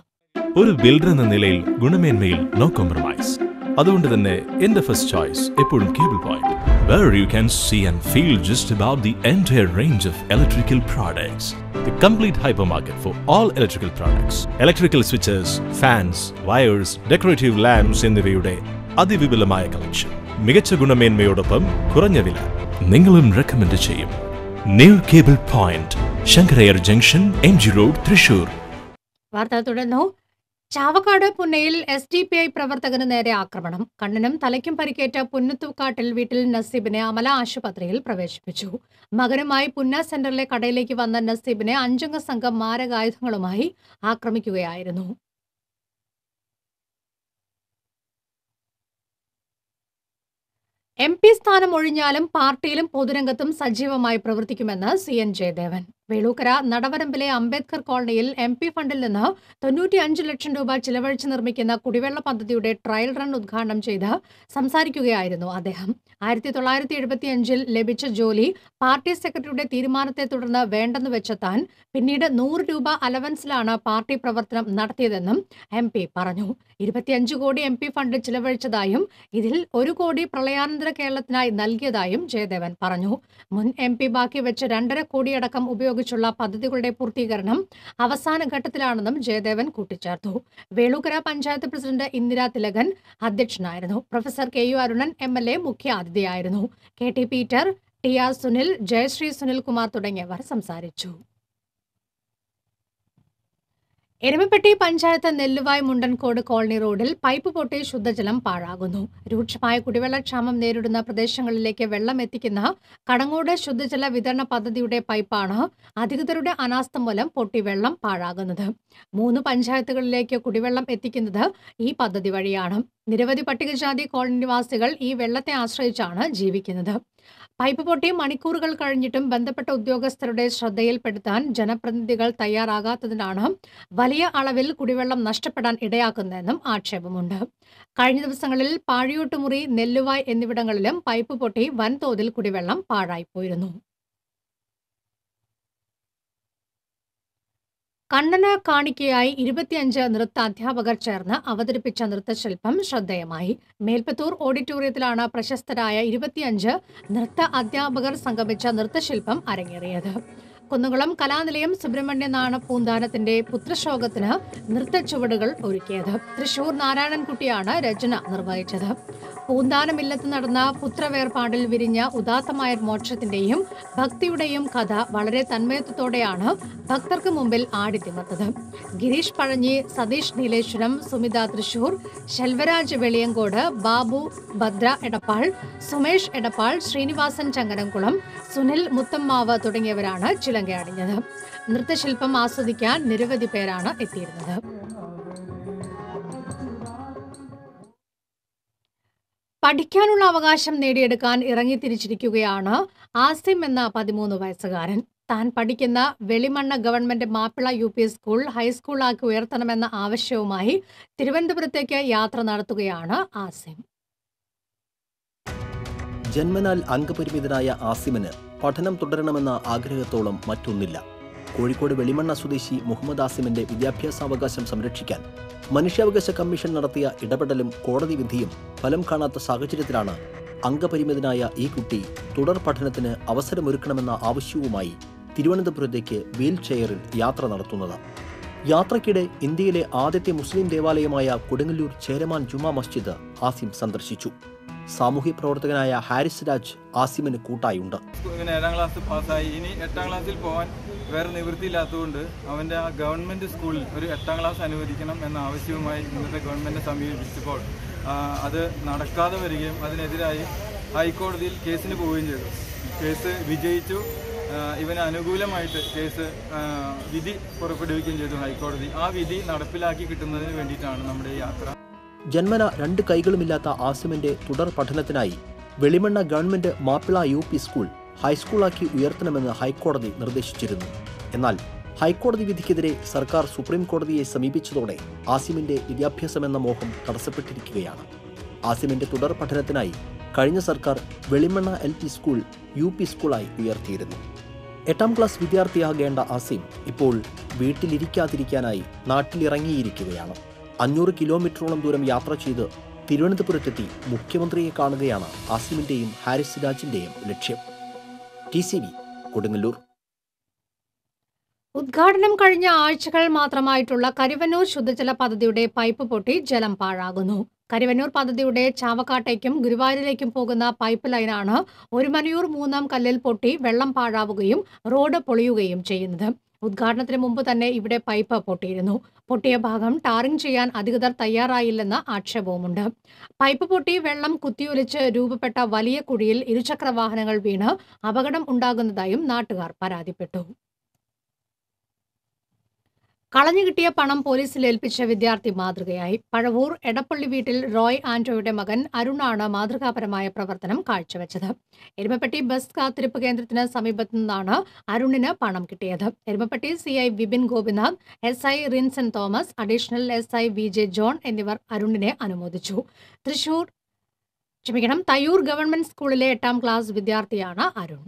ഒരു ബിൽഡർ എന്ന നിലയിൽ ഗുണമേന്മയിൽ നോ കോംപ്രമൈസ്. അതുകൊണ്ട് തന്നെ എന്റെ ഫസ്റ്റ് ചോയ്സ് എപ്പോഴും cable point, where you can see and feel just about the entire range of electrical products. The complete hypermarket for all electrical products. Electrical switches, fans, wires, decorative lamps എന്നിവയുടെ അതിവിപുലമായ collection. മികച്ച ഗുണമേന്മയോടൊപ്പം കുറഞ്ഞ വില. നിങ്ങളും recommend ചെയ്യും. New cable point, Sankara Iyer junction, MG road, Thrissur. വാർത്ത തുടർന്നു. Chavakkad പുന്നയിൽ SDPI പ്രവർത്തകന് നേരെ ആക്രമണം. കണ്ണിനും തലയ്ക്കും പരിക്കേറ്റ പുന്നത്തുകാട്ടിൽ വീട്ടിൽ നസീബിനെ അമല ആശുപത്രിയിൽ പ്രവേശിപ്പിച്ചു. മകനുമായി പുന്ന സെന്ററിലെ കടയിലേക്ക് വന്ന നസീബിനെ 5-അംഗ സംഘം മാരകായുധങ്ങളുമായി ആക്രമിക്കുകയായിരുന്നു. MP സ്ഥാനം ഒഴിഞ്ഞാലും പാർട്ടിയിലും പൊതുരംഗത്തും സജീവമായി പ്രവർത്തിക്കുമെന്ന് CN ജയദേവൻ. വേളൂക്കര നടവരമ്പിലെ അംബേദ്കർ കോളനിയിൽ MP ഫണ്ടിൽ നിന്ന് 95 ലക്ഷം രൂപ ചിലവഴിച്ച് നിർമ്മിക്കുന്ന കുടിവെള്ള പദ്ധതിയുടെ ട്രയൽ റൺ ഉദ്ഘാടനം ചെയ്ത് സംസാരിക്കുകയായിരുന്നു അദ്ദേഹം. 1975-ൽ ലഭിച്ച ജോലി പാർട്ടി സെക്രട്ടറിയുടെ തീരുമാനത്തെ തുടർന്ന് വേണ്ടെന്ന് വെച്ച താൻ പിന്നീട് 100 രൂപ അലവൻസിലാണ് പാർട്ടി പ്രവർത്തനം നടത്തിയതെന്നും MP പറഞ്ഞു. 25 കോടി MP ഫണ്ട് ചിലവഴിച്ചതായും ഇതിൽ 1 കോടി പ്രളയാനന്തര കേരളത്തിനായി നൽകിയതായും ജയദേവൻ പറഞ്ഞു. മുൻ MP ബാക്കി വെച്ച് 2.5 കോടിയടക്കം ഉപയോഗിച്ചുള്ള പദ്ധതികളുടെ പൂർത്തീകരണം അവസാന ഘട്ടത്തിലാണെന്നും ജയദേവൻ കൂട്ടിച്ചേർത്തു. വേളൂക്കര പഞ്ചായത്ത് പ്രസിഡന്റ് ഇന്ദിരാ തിലകൻ അധ്യക്ഷനായിരുന്നു. പ്രൊഫസർ KU അരുണൻ MLA മുഖ്യ അതിഥിയായിരുന്നു. KT പീറ്റർ, TR സുനിൽ, ജയശ്രീ സുനിൽകുമാർ തുടങ്ങിയവർ സംസാരിച്ചു. എരുമപ്പെട്ടി പഞ്ചായത്ത് നെല്ലുവായ് മുണ്ടൻകോട് കോളനി റോഡിൽ പൈപ്പ് പൊട്ടി ശുദ്ധജലം പാഴാകുന്നു. രൂക്ഷമായ കുടിവെള്ളക്ഷാമം നേരിടുന്ന പ്രദേശങ്ങളിലേക്ക് വെള്ളം എത്തിക്കുന്ന കടങ്ങോട് ശുദ്ധജല വിതരണ പദ്ധതിയുടെ പൈപ്പാണ് അധികൃതരുടെ അനാസ്ഥ മൂലം പൊട്ടി വെള്ളം പാഴാകുന്നത്. 3 പഞ്ചായത്തുകളിലേക്ക് കുടിവെള്ളം എത്തിക്കുന്നത് ഈ പദ്ധതി വഴിയാണ്. നിരവധി പട്ടികജാതി കോളനി നിവാസികൾ ഈ വെള്ളത്തെ ആശ്രയിച്ചാണ് ജീവിക്കുന്നത്. പൈപ്പ് പൊട്ടി മണിക്കൂറുകൾ കഴിഞ്ഞിട്ടും ബന്ധപ്പെട്ട ഉദ്യോഗസ്ഥരുടെ ശ്രദ്ധയിൽപ്പെടുത്താൻ ജനപ്രതിനിധികൾ തയ്യാറാകാത്തതിനാണ് വലിയ അളവിൽ കുടിവെള്ളം നഷ്ടപ്പെടാൻ ഇടയാക്കുന്നതെന്നും ആക്ഷേപമുണ്ട്. കഴിഞ്ഞ ദിവസങ്ങളിൽ പാഴിയോട്ടുമുറി, നെല്ലുവായ് എന്നിവിടങ്ങളിലും പൈപ്പ് പൊട്ടി വൻതോതിൽ കുടിവെള്ളം പാഴായിപ്പോയിരുന്നു. കണ്ണന് കാണിക്കയായി 25 നൃത്ത അധ്യാപകർ ചേർന്ന് അവതരിപ്പിച്ച നൃത്തശില്പം ശ്രദ്ധേയമായി. മേൽപ്പത്തൂർ ഓഡിറ്റോറിയത്തിലാണ് പ്രശസ്തരായ 25 നൃത്ത അധ്യാപകർ സംഗമിച്ച നൃത്തശില്പം അരങ്ങേറിയത്. കുന്നുകുളം കലാനിലയം സുബ്രഹ്മണ്യനാണ് പൂന്താനത്തിന്റെ പുത്രശോകത്തിന് നൃത്തച്ചുവടുകൾ ഒരുക്കിയത്. തൃശൂർ നാരായണൻകുട്ടിയാണ് രചന നിർവഹിച്ചത്. പൂന്താനമില്ലത്ത് നടന്ന പുത്രവേർപാടിൽ വിരിഞ്ഞ ഉദാത്തമായ മോക്ഷത്തിന്റെയും ഭക്തിയുടെയും കഥ വളരെ തന്മയത്വത്തോടെയാണ് ഭക്തർക്ക് മുമ്പിൽ ആടിത്തിമർത്തത്. ഗിരീഷ് പഴഞ്ഞി, സതീഷ് നീലേശ്വരം, സുമിത തൃശൂർ, ശെൽവരാജ് വെളിയങ്കോട്, ബാബു ഭദ്ര എടപ്പാൾ, സുമേഷ് എടപ്പാൾ, ശ്രീനിവാസൻ ചങ്ങരംകുളം, സുനിൽ മുത്തമ്മാവ് തുടങ്ങിയവരാണ് ചിലങ്കയണിഞ്ഞത്. നൃത്തശില്പം ആസ്വദിക്കാൻ നിരവധി പേരാണ് എത്തിയിരുന്നത്. പഠിക്കാനുള്ള അവകാശം നേടിയെടുക്കാൻ ഇറങ്ങിത്തിരിച്ചിരിക്കുകയാണ് ആസിം എന്ന 13 വയസ്സുകാരൻ. താൻ പഠിക്കുന്ന Velimanna government Mappila UP school ഹൈസ്കൂളാക്കി ഉയർത്തണമെന്ന ആവശ്യവുമായി തിരുവനന്തപുരത്തേക്ക് യാത്ര നടത്തുകയാണ് ആസിം. ജന്മനാൽ അംഗപരിമിതനായ ആസിമിന് പഠനം തുടരണമെന്ന ആഗ്രഹത്തോളം മറ്റൊന്നില്ല. കോഴിക്കോട് വെളിമണ്ണ സ്വദേശി മുഹമ്മദ് ആസിമിന്റെ വിദ്യാഭ്യാസാവകാശം സംരക്ഷിക്കാൻ മനുഷ്യാവകാശ കമ്മീഷൻ നടത്തിയ ഇടപെടലും കോടതി വിധിയും ഫലം കാണാത്ത സാഹചര്യത്തിലാണ് അംഗപരിമിതനായ ഈ കുട്ടി തുടർ പഠനത്തിന് അവസരമൊരുക്കണമെന്ന ആവശ്യവുമായി തിരുവനന്തപുരത്തേക്ക് വീൽ ചെയറിൽ യാത്ര നടത്തുന്നത്. യാത്രയ്ക്കിടെ ഇന്ത്യയിലെ ആദ്യത്തെ മുസ്ലിം ദേവാലയമായ കൊടുങ്ങല്ലൂർ ചേരമാൻ ജുമാ മസ്ജിദ് ആസിം സന്ദർശിച്ചു. സാമൂഹ്യ പ്രവർത്തകനായ ഹാരിസ് രാജ് ആസിമിന് കൂട്ടായുണ്ട്. 7ാം ക്ലാസ് പാസ്സായി. ഇനി 8ാം ക്ലാസ്സിൽ പോകാൻ വേറെ നിവൃത്തിയില്ലാത്തതുകൊണ്ട് അവൻ്റെ ആ ഗവൺമെൻറ് സ്കൂളിൽ ഒരു 8ാം ക്ലാസ് അനുവദിക്കണം എന്ന ആവശ്യവുമായി ഇന്നത്തെ ഗവൺമെൻറ്റിനെ സമീപിച്ചപ്പോൾ അത് നടക്കാതെ വരികയും അതിനെതിരായി ഹൈക്കോടതിയിൽ കേസിന് പോവുകയും ചെയ്തു. കേസ് വിജയിച്ചു. ഇവന് അനുകൂലമായിട്ട് കേസ് വിധി പുറപ്പെടുവിക്കുകയും ചെയ്തു ഹൈക്കോടതി. ആ വിധി നടപ്പിലാക്കി കിട്ടുന്നതിന് വേണ്ടിയിട്ടാണ് നമ്മുടെ ഈ യാത്ര. ജന്മന 2 കൈകളുമില്ലാത്ത ആസിമിന്റെ തുടർ പഠനത്തിനായി Velimanna government Mappila UP school ഹൈസ്കൂളാക്കി ഉയർത്തണമെന്ന് ഹൈക്കോടതി നിർദ്ദേശിച്ചിരുന്നു. എന്നാൽ ഹൈക്കോടതി വിധിക്കെതിരെ സർക്കാർ സുപ്രീം കോടതിയെ സമീപിച്ചതോടെ ആസിമിന്റെ വിദ്യാഭ്യാസമെന്ന മോഹം തടസ്സപ്പെട്ടിരിക്കുകയാണ്. ആസിമിന്റെ തുടർ പഠനത്തിനായി കഴിഞ്ഞ സർക്കാർ വെളിമണ്ണ LP സ്കൂൾ UP സ്കൂളായി ഉയർത്തിയിരുന്നു. 8ാം ക്ലാസ് വിദ്യാർത്ഥിയാകേണ്ട ആസിം ഇപ്പോൾ വീട്ടിലിരിക്കാതിരിക്കാനായി നാട്ടിലിറങ്ങിയിരിക്കുകയാണ്. 500 കിലോമീറ്ററോളം ദൂരം യാത്ര ചെയ്ത് തിരുവനന്തപുരത്തെത്തി മുഖ്യമന്ത്രിയെ കാണുകയാണ് ആസിമിന്റെയും ഹാരിസ് രാജിന്റെയും ലക്ഷ്യം. TCV കൊടുങ്ങല്ലൂർ. ഉദ്ഘാടനം കഴിഞ്ഞ ആഴ്ചകൾ മാത്രമായിട്ടുള്ള കരിവന്നൂർ ശുദ്ധജല പദ്ധതിയുടെ പൈപ്പ് പൊട്ടി ജലം പാഴാകുന്നു. കരിവന്നൂർ പദ്ധതിയുടെ ചാവക്കാട്ടേക്കും ഗുരുവായൂരിലേക്കും പോകുന്ന പൈപ്പ് ലൈനാണ് ഒരുമനയൂർ 3ാം കല്ലിൽ പൊട്ടി വെള്ളം പാഴാവുകയും റോഡ് പൊളിയുകയും ചെയ്യുന്നത്. ഉദ്ഘാടനത്തിന് മുമ്പ് തന്നെ ഇവിടെ പൈപ്പ് പൊട്ടിയിരുന്നു. പൊട്ടിയ ഭാഗം ടാറിംഗ് ചെയ്യാൻ അധികൃതർ തയ്യാറായില്ലെന്ന ആക്ഷേപവുമുണ്ട്. പൈപ്പ് പൊട്ടി വെള്ളം കുത്തിയൊലിച്ച് രൂപപ്പെട്ട വലിയ കുഴിയിൽ ഇരുചക്ര വാഹനങ്ങൾ വീണ് അപകടം ഉണ്ടാകുന്നതായും നാട്ടുകാർ പരാതിപ്പെട്ടു. കളഞ്ഞു കിട്ടിയ പണം പോലീസിൽ ഏൽപ്പിച്ച വിദ്യാർത്ഥി മാതൃകയായി. പഴവൂർ എടപ്പള്ളി വീട്ടിൽ റോയ് ആന്റോയുടെ മകൻ അരുണാണ് മാതൃകാപരമായ പ്രവർത്തനം കാഴ്ചവെച്ചത്. എരുമപ്പെട്ടി ബസ് കാത്തിരിപ്പ് കേന്ദ്രത്തിന് സമീപത്തു നിന്നാണ് അരുണിന് പണം കിട്ടിയത്. Erumapetty CI Vipin Gopinath, SI Rinson Thomas, additional SI VJ John എന്നിവർ അരുണിനെ അനുമോദിച്ചു. തയ്യൂർ ഗവൺമെന്റ് സ്കൂളിലെ 8ാം ക്ലാസ് വിദ്യാർത്ഥിയാണ് അരുൺ.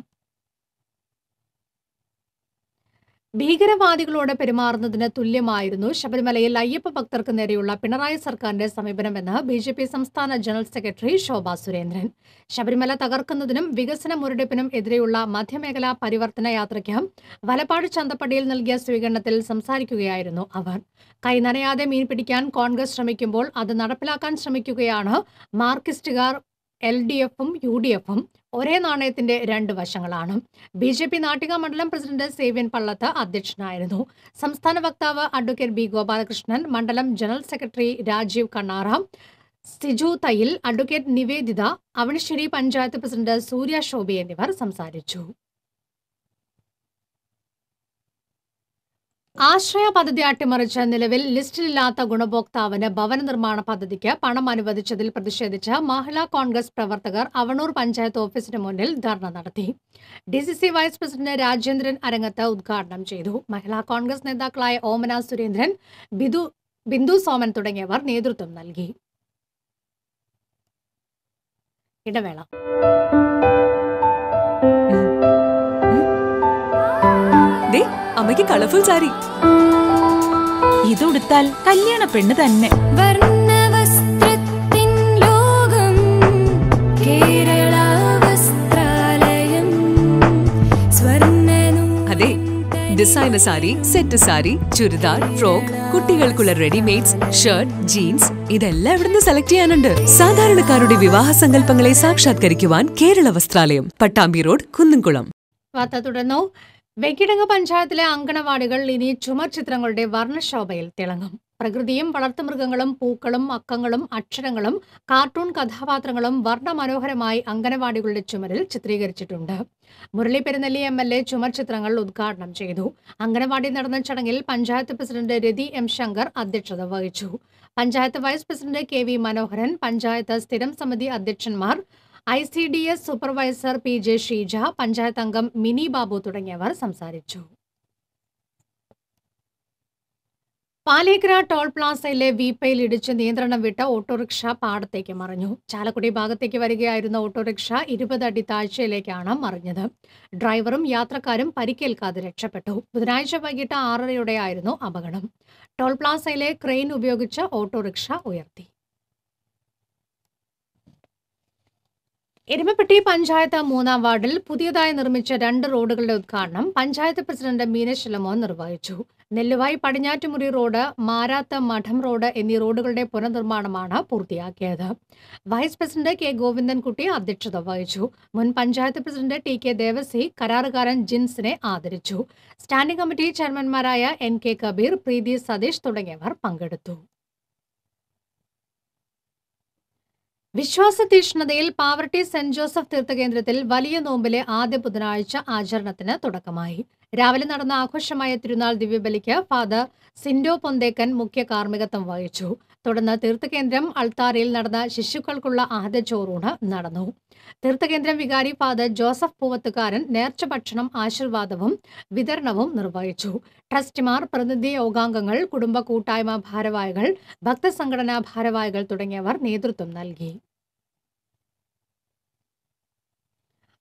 ഭീകരവാദികളോട് പെരുമാറുന്നതിന് തുല്യമായിരുന്നു ശബരിമലയിൽ അയ്യപ്പ ഭക്തർക്ക് നേരെയുള്ള പിണറായി സർക്കാരിന്റെ സമീപനമെന്ന് BJP സംസ്ഥാന ജനറൽ സെക്രട്ടറി ശോഭാ സുരേന്ദ്രൻ. ശബരിമല തകർക്കുന്നതിനും വികസന മുരടിപ്പിനും എതിരെയുള്ള മധ്യമേഖലാ പരിവർത്തന യാത്രയ്ക്ക് വലപ്പാട് ചന്തപ്പടിയിൽ നൽകിയ സ്വീകരണത്തിൽ സംസാരിക്കുകയായിരുന്നു അവർ. കൈനനയാതെ മീൻ പിടിക്കാൻ കോൺഗ്രസ് ശ്രമിക്കുമ്പോൾ അത് നടപ്പിലാക്കാൻ ശ്രമിക്കുകയാണ് മാർക്സിസ്റ്റുകാർ. LDFും UDFും ഒരേ നാണയത്തിന്റെ 2 വശങ്ങളാണ്. BJP നാട്ടിക മണ്ഡലം പ്രസിഡന്റ് സേവ്യൻ പള്ളത്ത് അധ്യക്ഷനായിരുന്നു. സംസ്ഥാന വക്താവ് അഡ്വക്കേറ്റ് B ഗോപാലകൃഷ്ണൻ, മണ്ഡലം general secretary Rajeev Kannara, Siju Thayyil, advocate Niveditha, Avanissery panchayat president Surya Shobhi എന്നിവർ സംസാരിച്ചു. ആശ്രയ പദ്ധതി അട്ടിമറിച്ച് നിലവിൽ ലിസ്റ്റിലില്ലാത്ത ഗുണഭോക്താവിന് ഭവന നിർമ്മാണ പദ്ധതിക്ക് പണം അനുവദിച്ചതിൽ പ്രതിഷേധിച്ച് മഹിളാ കോൺഗ്രസ് പ്രവർത്തകർ അവണൂർ പഞ്ചായത്ത് ഓഫീസിന് മുന്നിൽ ധർണ നടത്തി. DCC വൈസ് പ്രസിഡന്റ് രാജേന്ദ്രൻ അരങ്ങത്ത് ഉദ്ഘാടനം ചെയ്തു. മഹിളാ കോൺഗ്രസ് നേതാക്കളായ ഓമന സുരേന്ദ്രൻ, ബിന്ദു സോമൻ തുടങ്ങിയവർ നേതൃത്വം നൽകി. ഇടവേള. അമ്മയ്ക്ക് കളർഫുൾ സാരി ഇതുടുത്താൽ കല്യാണ പെണ്ണ് തന്നെ. അതെ, designer sari, set sari, churidar, frock, കുട്ടികൾക്കുള്ള റെഡിമെയ്ഡ്സ്, ഷർട്ട്, ജീൻസ് ഇതെല്ലാം ഇവിടുന്ന് സെലക്ട് ചെയ്യാനുണ്ട്. സാധാരണക്കാരുടെ വിവാഹ സങ്കല്പങ്ങളെ സാക്ഷാത്കരിക്കുവാൻ കേരള വസ്ത്രാലയം, പട്ടാമ്പി റോഡ്, കുന്നംകുളം. വാർത്ത തുടർന്നു. വെക്കിടങ്ങ് പഞ്ചായത്തിലെ അങ്കണവാടികൾ ഇനി ചുമർ ചിത്രങ്ങളുടെ വർണ്ണശോഭയിൽ തിളങ്ങും. പ്രകൃതിയും വളർത്തുമൃഗങ്ങളും പൂക്കളും അക്കങ്ങളും അക്ഷരങ്ങളും കാർട്ടൂൺ കഥാപാത്രങ്ങളും വർണ്ണമനോഹരമായി അങ്കണവാടികളുടെ ചുമരിൽ ചിത്രീകരിച്ചിട്ടുണ്ട്. മുരളി പെരുന്നെല്ലി MLA ചുമർ ചിത്രങ്ങൾ ഉദ്ഘാടനം ചെയ്തു. അങ്കണവാടി നടന്ന ചടങ്ങിൽ പഞ്ചായത്ത് പ്രസിഡന്റ് രതി M ശങ്കർ അധ്യക്ഷത വഹിച്ചു. പഞ്ചായത്ത് വൈസ് പ്രസിഡന്റ് KV മനോഹരൻ, പഞ്ചായത്ത് സ്ഥിരം സമിതി അധ്യക്ഷന്മാർ, ICDS supervisor PJ Sheeja, panchayat അംഗം മിനി ബാബു തുടങ്ങിയവർ സംസാരിച്ചു. പാലേക്കര ടോൾ പ്ലാസയിലെ വീപ്പയിൽ ഇടിച്ച് നിയന്ത്രണം വിട്ട ഓട്ടോറിക്ഷ പാടത്തേക്ക് മറിഞ്ഞു. ചാലക്കുടി ഭാഗത്തേക്ക് വരികയായിരുന്ന ഓട്ടോറിക്ഷ 20 അടി താഴ്ചയിലേക്കാണ് മറിഞ്ഞത്. ഡ്രൈവറും യാത്രക്കാരും പരിക്കേൽക്കാതെ രക്ഷപ്പെട്ടു. ബുധനാഴ്ച വൈകിട്ട് 6:30യോടെയായിരുന്നു അപകടം. ടോൾ പ്ലാസയിലെ ക്രെയിൻ ഉപയോഗിച്ച് ഓട്ടോറിക്ഷ ഉയർത്തി. എരുമപ്പെട്ടി പഞ്ചായത്ത് 3ാം വാർഡിൽ പുതിയതായി നിർമ്മിച്ച 2 റോഡുകളുടെ ഉദ്ഘാടനം പഞ്ചായത്ത് പ്രസിഡന്റ് മീനശ് ലമോൻ നിർവഹിച്ചു. നെല്ലുവായി പടിഞ്ഞാറ്റുമുറി റോഡ്, മാരാത്ത് മഠം റോഡ് എന്നീ റോഡുകളുടെ പുനർനിർമ്മാണമാണ് പൂർത്തിയാക്കിയത്. വൈസ് പ്രസിഡന്റ് കെ ഗോവിന്ദൻകുട്ടി അധ്യക്ഷത വഹിച്ചു. മുൻ panchayat president T K Devasi കരാറുകാരൻ ജിൻസിനെ ആദരിച്ചു. സ്റ്റാൻഡിംഗ് കമ്മിറ്റി ചെയർമാൻമാരായ എൻ കെ കബീർ, പ്രീതി സതീഷ് തുടങ്ങിയവർ പങ്കെടുത്തു. വിശ്വാസതീഷ്ണതയിൽ പാവർട്ടി സെന്റ് ജോസഫ് തീർത്ഥകേന്ദ്രത്തിൽ വലിയ നോമ്പിലെ ആദ്യ ബുധനാഴ്ച ആചരണത്തിന് തുടക്കമായി. രാവിലെ നടന്ന ആഘോഷമായ തിരുനാൾ ദിവ്യബലിക്ക് ഫാദർ സിൻഡോ പൊന്തേക്കൻ മുഖ്യ കാർമ്മികത്വം വഹിച്ചു. തുടർന്ന് തീർത്ഥകേന്ദ്രം അൾത്താരയിൽ നടന്ന ശിശുക്കൾക്കുള്ള ആദ്യ ചോറൂണ് നടന്നു. തീർത്ഥകേന്ദ്രം വികാരി ഫാദർ ജോസഫ് പൂവത്തുകാരൻ നേർച്ച ഭക്ഷണം, ആശീർവാദവും വിതരണവും നിർവഹിച്ചു. ട്രസ്റ്റിമാർ, പ്രതിനിധി യോഗാംഗങ്ങൾ, കുടുംബ കൂട്ടായ്മ ഭാരവാഹികൾ, ഭക്തസംഘടനാ ഭാരവാഹികൾ തുടങ്ങിയവർ നേതൃത്വം നൽകി.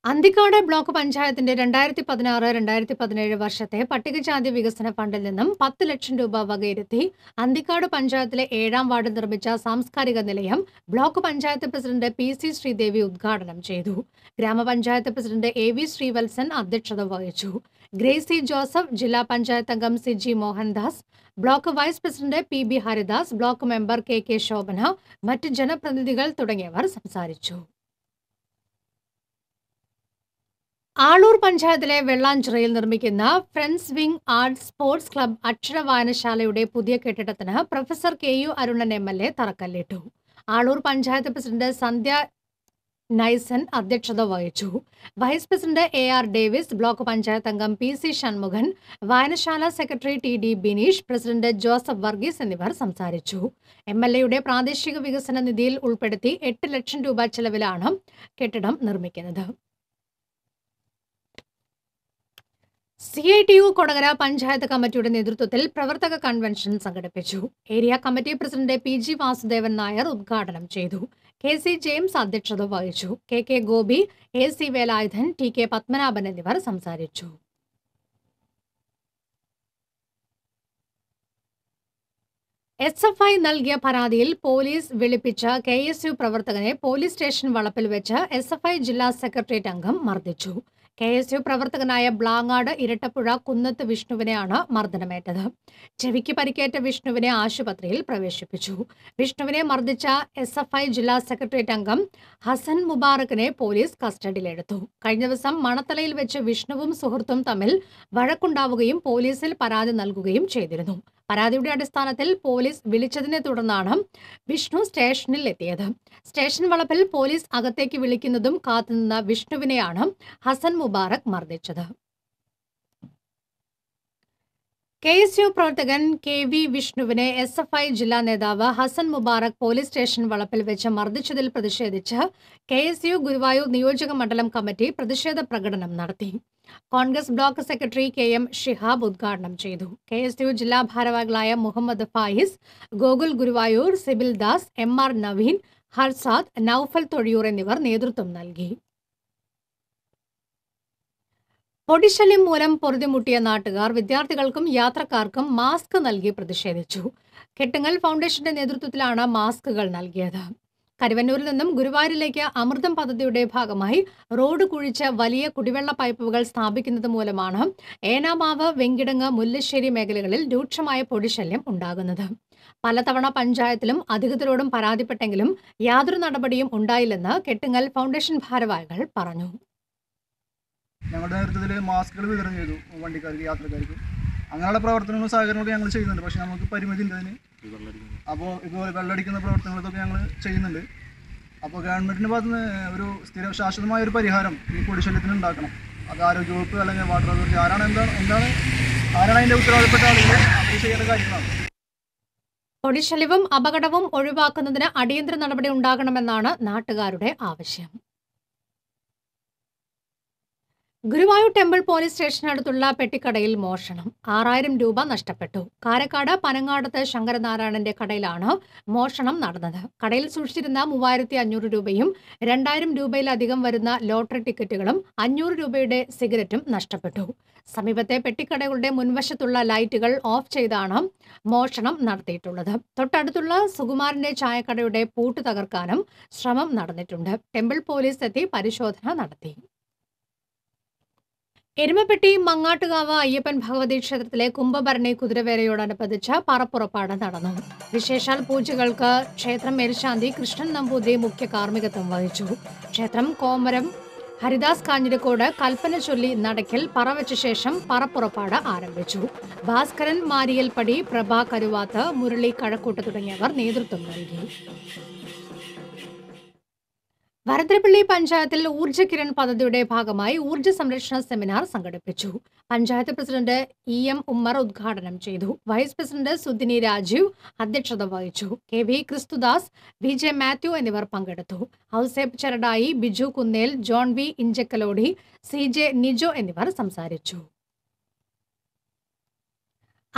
അന്തിക്കാട് ബ്ലോക്ക് പഞ്ചായത്തിന്റെ 2016-2017 വർഷത്തെ പട്ടികജാതി വികസന ഫണ്ടിൽ നിന്നും 10 ലക്ഷം രൂപ വകയിരുത്തി അന്തിക്കാട് പഞ്ചായത്തിലെ 7ാം വാർഡിൽ നിർമ്മിച്ച സാംസ്കാരിക നിലയം block panchayat president PC Sreedevi ഉദ്ഘാടനം ചെയ്തു. ഗ്രാമപഞ്ചായത്ത് പ്രസിഡന്റ് AV ശ്രീവത്സൻ അധ്യക്ഷത വഹിച്ചു. ഗ്രേസി ജോസഫ്, ജില്ലാ പഞ്ചായത്ത് അംഗം CG Mohandas, block vice president PB Haridas, block member KK Shobhana, മറ്റ് ജനപ്രതിനിധികൾ തുടങ്ങിയവർ സംസാരിച്ചു. ആളൂർ പഞ്ചായത്തിലെ വെള്ളാഞ്ചിറയിൽ നിർമ്മിക്കുന്ന friends wing arts sports club Akshara വായനശാലയുടെ പുതിയ കെട്ടിടത്തിന് പ്രൊഫസർ KU അരുണൻ MLA തറക്കല്ലിട്ടു. ആളൂർ പഞ്ചായത്ത് പ്രസിഡന്റ് സന്ധ്യ നൈസൻ അധ്യക്ഷത വഹിച്ചു. Vice president AR Davis, block panchayat അംഗം PC ഷൺമുഖൻ, വായനശാല secretary TD Bineesh, president Joseph Varghese എന്നിവർ സംസാരിച്ചു. MLAയുടെ പ്രാദേശിക വികസന നിധിയിൽ ഉൾപ്പെടുത്തി 8 ലക്ഷം രൂപ ചെലവിലാണ് കെട്ടിടം നിർമ്മിക്കുന്നത്. CITU കൊടകര പഞ്ചായത്ത് കമ്മിറ്റിയുടെ നേതൃത്വത്തിൽ പ്രവർത്തക കൺവെൻഷൻ സംഘടിപ്പിച്ചു. Area committee president PG Vasudevan Nair ഉദ്ഘാടനം ചെയ്തു. KC ജെയിംസ് അധ്യക്ഷത വഹിച്ചു. KK Gopi, AC Velayudhan, TK Padmanabhan എന്നിവർ സംസാരിച്ചു. SFI നൽകിയ പരാതിയിൽ പോലീസ് വിളിപ്പിച്ച KSU പ്രവർത്തകനെ പോലീസ് സ്റ്റേഷൻ വളപ്പിൽ വെച്ച് SFI ജില്ലാ സെക്രട്ടേറിയറ്റ് അംഗം മർദ്ദിച്ചു. KSU പ്രവർത്തകനായ ബ്ലാങ്ങാട് ഇരട്ടപ്പുഴ കുന്നത്ത് വിഷ്ണുവിനെയാണ് മർദ്ദനമേറ്റത്. ചെവിക്ക് പരിക്കേറ്റ വിഷ്ണുവിനെ ആശുപത്രിയിൽ പ്രവേശിപ്പിച്ചു. വിഷ്ണുവിനെ മർദ്ദിച്ച SFI ജില്ലാ സെക്രട്ടേറിയറ്റ് അംഗം ഹസൻ മുബാറക്കിനെ പോലീസ് കസ്റ്റഡിയിലെടുത്തു. കഴിഞ്ഞ ദിവസം മണത്തലയിൽ വെച്ച് വിഷ്ണുവും സുഹൃത്തും തമ്മിൽ വഴക്കുണ്ടാവുകയും പോലീസിൽ പരാതി നൽകുകയും ചെയ്തിരുന്നു. പരാതിയുടെ അടിസ്ഥാനത്തിൽ പോലീസ് വിളിച്ചതിനെ തുടർന്നാണ് വിഷ്ണു സ്റ്റേഷനിൽ എത്തിയത്. സ്റ്റേഷൻ വളപ്പിൽ പോലീസ് അകത്തേക്ക് വിളിക്കുന്നതും കാത്തുനിന്ന വിഷ്ണുവിനെയാണ് ഹസൻ മുബാറക് മർദ്ദിച്ചത്. KSU പ്രവർത്തകൻ KV വിഷ്ണുവിനെ SFI ജില്ലാ നേതാവ് ഹസൻ മുബാറക് പോലീസ് സ്റ്റേഷൻ വളപ്പിൽ വെച്ച് മർദ്ദിച്ചതിൽ പ്രതിഷേധിച്ച് KSU ഗുരുവായൂർ നിയോജക മണ്ഡലം കമ്മിറ്റി പ്രതിഷേധ പ്രകടനം നടത്തി. Congress block secretary KM Shihab ഉദ്ഘാടനം ചെയ്തു. KSU ജില്ലാ ഭാരവാഹികളായ മുഹമ്മദ് ഫായിസ്, ഗോകുൽ ഗുരുവായൂർ, സിബിൽ ദാസ്, MR നവീൻ, ഹർസാദ്, നൌഫൽ തൊഴിയൂർ എന്നിവർ നേതൃത്വം നൽകി. പൊടിശല്യം മൂലം പൊറുതിമുട്ടിയ നാട്ടുകാർ വിദ്യാർത്ഥികൾക്കും യാത്രക്കാർക്കും മാസ്ക് നൽകി പ്രതിഷേധിച്ചു. കെട്ടുങ്ങൽ ഫൗണ്ടേഷന്റെ നേതൃത്വത്തിലാണ് മാസ്കുകൾ നൽകിയത്. കരുവന്നൂരിൽ നിന്നും ഗുരുവായൂരിലേക്ക് അമൃതം പദ്ധതിയുടെ ഭാഗമായി റോഡ് കുഴിച്ച് വലിയ കുടിവെള്ള പൈപ്പുകൾ സ്ഥാപിക്കുന്നത് മൂലമാണ് ഏനാമാവ്, വെങ്കിടങ്ങ്, മുല്ലശ്ശേരി മേഖലകളിൽ രൂക്ഷമായ പൊടിശല്യം ഉണ്ടാകുന്നത്. പലതവണ പഞ്ചായത്തിലും അധികൃതരോടും പരാതിപ്പെട്ടെങ്കിലും യാതൊരു നടപടിയും ഉണ്ടായില്ലെന്ന് കെട്ടുങ്ങൽ ഫൗണ്ടേഷൻ ഭാരവാഹികൾ പറഞ്ഞു. ഞങ്ങളുടെ നേതൃത്വത്തിൽ മാസ്കുകൾ വിതരണം ചെയ്തു വണ്ടിക്കാർക്ക്, യാത്രക്കാർക്ക്. അങ്ങനെയുള്ള പ്രവർത്തനങ്ങളും സഹകരണമൊക്കെ ഞങ്ങൾ ചെയ്യുന്നുണ്ട്. പക്ഷേ നമുക്ക് പരിമിതി ഉണ്ട് അതിന്. അപ്പോൾ ഇതുപോലെ വെള്ളമടിക്കുന്ന പ്രവർത്തനങ്ങളൊക്കെ ഞങ്ങൾ ചെയ്യുന്നുണ്ട്. അപ്പോൾ ഗവൺമെൻറ്റിൻ്റെ ഭാഗത്ത് നിന്ന് ഒരു ശാശ്വതമായ ഒരു പരിഹാരം ഈ പൊടിശല്യത്തിന് ഉണ്ടാക്കണം. അത് ആരോഗ്യവകുപ്പ് അല്ലെങ്കിൽ വാട്ടർ അതോറിറ്റി ആരാണ് അതിൻ്റെ ഉത്തരവാദിത്തപ്പെട്ട ആളുകൾ അവർ ചെയ്യേണ്ട കാര്യങ്ങളാണ്. പൊടിശല്യവും അപകടവും ഒഴിവാക്കുന്നതിന് അടിയന്തര നടപടി ഉണ്ടാകണമെന്നാണ് നാട്ടുകാരുടെ ആവശ്യം. ഗുരുവായൂർ ടെമ്പിൾ പോലീസ് സ്റ്റേഷനടുത്തുള്ള പെട്ടിക്കടയിൽ മോഷണം. 6000 രൂപ നഷ്ടപ്പെട്ടു. കാരക്കാട് പനങ്ങാടത്ത് ശങ്കരനാരായണന്റെ കടയിലാണ് മോഷണം നടന്നത്. കടയിൽ സൂക്ഷിച്ചിരുന്ന 3500 രൂപയും 2000 രൂപയിലധികം വരുന്ന ലോട്ടറി ടിക്കറ്റുകളും 500 രൂപയുടെ സിഗരറ്റും നഷ്ടപ്പെട്ടു. സമീപത്തെ പെട്ടിക്കടകളുടെ മുൻവശത്തുള്ള ലൈറ്റുകൾ ഓഫ് ചെയ്താണ് മോഷണം നടത്തിയിട്ടുള്ളത്. തൊട്ടടുത്തുള്ള സുകുമാരന്റെ ചായക്കടയുടെ പൂട്ട് തകർക്കാനും ശ്രമം നടന്നിട്ടുണ്ട്. ടെമ്പിൾ പോലീസ് എത്തി പരിശോധന നടത്തി. എരുമപ്പെട്ടി മങ്ങാട്ടുകാവ് അയ്യപ്പൻ ഭഗവതി ക്ഷേത്രത്തിലെ കുംഭഭരണി കുതിരവേലയോടനുബന്ധിച്ച് പറപ്പുറപ്പാട് നടന്നു. വിശേഷാൽ പൂജകൾക്ക് ക്ഷേത്രം മേൽശാന്തി കൃഷ്ണൻ നമ്പൂതിരി മുഖ്യ കാർമ്മികത്വം വഹിച്ചു. ക്ഷേത്രം കോമരം ഹരിദാസ് കാഞ്ഞിരക്കോട് കൽപ്പന ചൊല്ലി നടക്കൽ പറവച്ച ശേഷം പറപ്പുറപ്പാട് ആരംഭിച്ചു. ഭാസ്കരൻ മാരിയൽപ്പടി, പ്രഭ കരുവാത്ത്, മുരളി കഴക്കൂട്ട് തുടങ്ങിയവർ നേതൃത്വം നൽകി. വരന്തരപ്പള്ളി പഞ്ചായത്തിൽ ഊർജ്ജ കിരൺ പദ്ധതിയുടെ ഭാഗമായി ഊർജ്ജ സംരക്ഷണ സെമിനാർ സംഘടിപ്പിച്ചു. പഞ്ചായത്ത് പ്രസിഡന്റ് EM ഉമ്മർ ഉദ്ഘാടനം ചെയ്തു. വൈസ് പ്രസിഡന്റ് സുദിനി രാജീവ് അധ്യക്ഷത വഹിച്ചു. KV ക്രിസ്തുദാസ്, VJ മാത്യു എന്നിവർ പങ്കെടുത്തു. Ouseph Cheradayi, Biju Kunnel, John V Inchakalody, CJ Nijo എന്നിവർ സംസാരിച്ചു.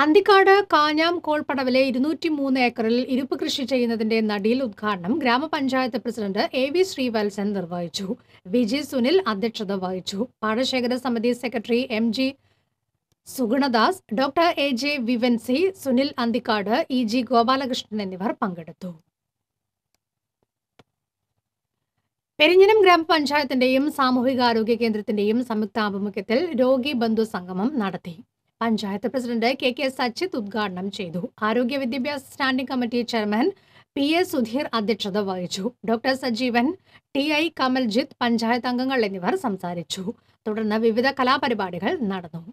അന്തിക്കാട് കാഞ്ഞാം കോൾപ്പടവിലെ 203 ഏക്കറിൽ ഇരുപ്പ് കൃഷി ചെയ്യുന്നതിന്റെ നടീൽ ഉദ്ഘാടനം ഗ്രാമപഞ്ചായത്ത് പ്രസിഡന്റ് AV ശ്രീവത്സൻ നിർവഹിച്ചു. VG സുനിൽ അധ്യക്ഷത വഹിച്ചു. പാടശേഖര സമിതി secretary MG Sugunadas, doctor AJ Vivancy, Sunil Anthikad, EG Gopalakrishnan എന്നിവർ പങ്കെടുത്തു. പെരിഞ്ഞനം ഗ്രാമപഞ്ചായത്തിന്റെയും സാമൂഹികാരോഗ്യ കേന്ദ്രത്തിന്റെയും സംയുക്താഭിമുഖ്യത്തിൽ രോഗി ബന്ധു സംഗമം നടത്തി. പഞ്ചായത്ത് പ്രസിഡന്റ് KK സച്ചിത് ഉദ്ഘാടനം ചെയ്തു. ആരോഗ്യ വിദ്യാഭ്യാസ standing committee chairman PA Sudheer അധ്യക്ഷത വഹിച്ചു. ഡോക്ടർ സജീവൻ, TI കമൽജിത്ത്, പഞ്ചായത്ത് അംഗങ്ങൾ എന്നിവർ സംസാരിച്ചു. തുടർന്ന് വിവിധ കലാപരിപാടികൾ നടന്നു.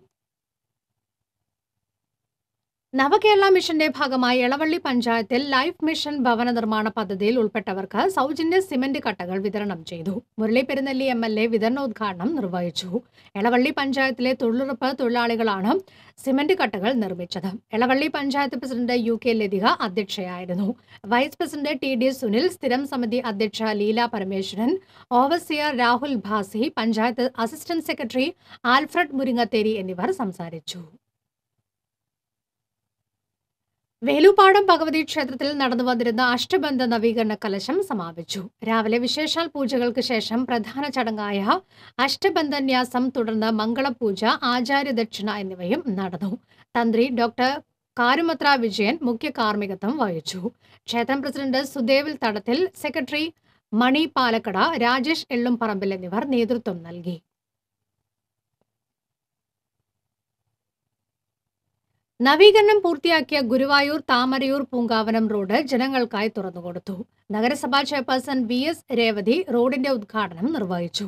നവകേരള മിഷന്റെ ഭാഗമായി എളവള്ളി പഞ്ചായത്തിൽ ലൈഫ് മിഷൻ ഭവന നിർമ്മാണ പദ്ധതിയിൽ ഉൾപ്പെട്ടവർക്ക് സൗജന്യ സിമന്റ് കട്ടകൾ വിതരണം ചെയ്തു. മുരളി പെരുന്നെല്ലി MLA വിതരണോദ്ഘാടനം നിർവഹിച്ചു. എളവള്ളി പഞ്ചായത്തിലെ തൊഴിലുറപ്പ് തൊഴിലാളികളാണ് സിമന്റ് കട്ടകൾ നിർമ്മിച്ചത്. എളവള്ളി പഞ്ചായത്ത് പ്രസിഡന്റ് UK ലതിക അധ്യക്ഷയായിരുന്നു. വൈസ് പ്രസിഡന്റ് TD സുനിൽ, സ്ഥിരം സമിതി അധ്യക്ഷ Leela Parameswaran, overseer Rahul Bhasi, panchayat assistant secretary Alfred Muringatheri എന്നിവർ സംസാരിച്ചു. വേലുപാടം ഭഗവതി ക്ഷേത്രത്തിൽ നടന്നു വന്നിരുന്ന അഷ്ടബന്ധ നവീകരണ കലശം സമാപിച്ചു. രാവിലെ വിശേഷാൽ പൂജകൾക്ക് ശേഷം പ്രധാന ചടങ്ങായ അഷ്ടബന്ധന്യാസം, തുടർന്ന് മംഗളപൂജ, ആചാര്യദക്ഷിണ എന്നിവയും നടന്നു. തന്ത്രി ഡോക്ടർ കാരുമത്ര വിജയൻ മുഖ്യ കാർമ്മികത്വം വഹിച്ചു. ക്ഷേത്രം പ്രസിഡന്റ് സുദേവിൽ തടത്തിൽ, സെക്രട്ടറി മണി പാലക്കട, രാജേഷ് എള്ളുംപറമ്പിൽ എന്നിവർ നേതൃത്വം നൽകി. നവീകരണം പൂർത്തിയാക്കിയ ഗുരുവായൂർ താമരയൂർ പൂങ്കാവനം റോഡ് ജനങ്ങൾക്കായി തുറന്നുകൊടുത്തു. നഗരസഭാ ചെയർപേഴ്സൺ VS രേവതി റോഡിന്റെ ഉദ്ഘാടനം നിർവഹിച്ചു.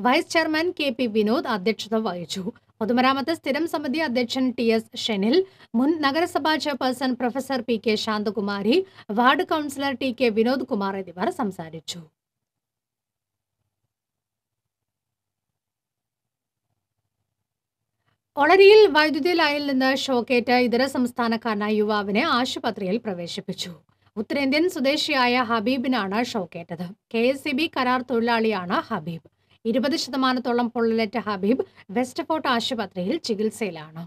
വൈസ് ചെയർമാൻ KP വിനോദ് അധ്യക്ഷത വഹിച്ചു. പൊതുമരാമത്ത് സ്ഥിരം സമിതി അധ്യക്ഷൻ TS ഷെനിൽ, മുൻ നഗരസഭാ chairperson professor PK Santhakumari, ward councillor TK Vinod Kumar എന്നിവർ സംസാരിച്ചു. ഒളരിയിൽ വൈദ്യുതി ലൈനിൽ നിന്ന് ഷോക്കേറ്റ് ഇതര സംസ്ഥാനക്കാരനായ യുവാവിനെ ആശുപത്രിയിൽ പ്രവേശിപ്പിച്ചു. ഉത്തരേന്ത്യൻ സ്വദേശിയായ ഹബീബിനാണ് ഷോക്കേറ്റത്. KSEB കരാർ തൊഴിലാളിയാണ് ഹബീബ്. 20% പൊള്ളലേറ്റ ഹബീബ് വെസ്റ്റ് ഫോർട്ട് ആശുപത്രിയിൽ ചികിത്സയിലാണ്.